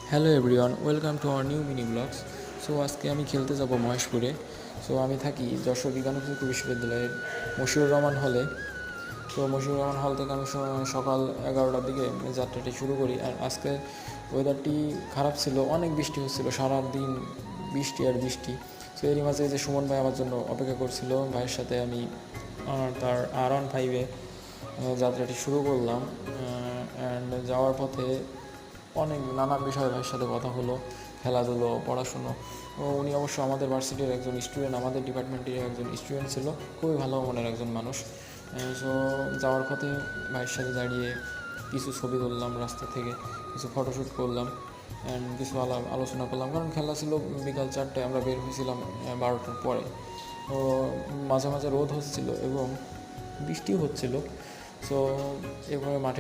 Hello everyone, welcome to our new mini vlogs. So আজকে আমি খেলতে যাব মহেশপুরে। সো আমি থাকি যশোর বিজ্ঞানপ্রযুক্তি বিশ্ববিদ্যালয়ের মশিউর রহমান হলে। তো মশিউর রহমান হল থেকে আমি সকাল 11টার দিকে যাত্রাটি শুরু করি। আর আজকে ওয়েদারটি খারাপ ছিল, অনেক বৃষ্টি হচ্ছিল, সারাদিন বৃষ্টি আর বৃষ্টি। সো এরই মাঝে যে সুমন ভাই আমার জন্য অপেক্ষা করছিল, ভাইয়ের সাথে আমি তার R15-এ যাত্রাটি শুরু করলাম। অ্যান্ড যাওয়ার পথে অনেক নানান বিষয়ে ভাইয়ের সাথে কথা হলো, খেলাধুলো, পড়াশুনো। ও উনি অবশ্য আমাদের ভার্সিটির একজন স্টুডেন্ট, আমাদের ডিপার্টমেন্টের একজন স্টুডেন্ট ছিল, খুবই ভালো মনের একজন মানুষ। সো যাওয়ার পথে ভাইয়ের সাথে দাঁড়িয়ে কিছু ছবি তুললাম, রাস্তা থেকে কিছু ফটোশ্যুট করলাম, অ্যান্ড কিছু আলোচনা করলাম, কারণ খেলা ছিল বিকাল 4টায়, আমরা বের হয়েছিলাম 12টার পরে। তো মাঝে মাঝে রোদ হচ্ছিল এবং বৃষ্টিও হচ্ছিল। সো এভাবে মাঠে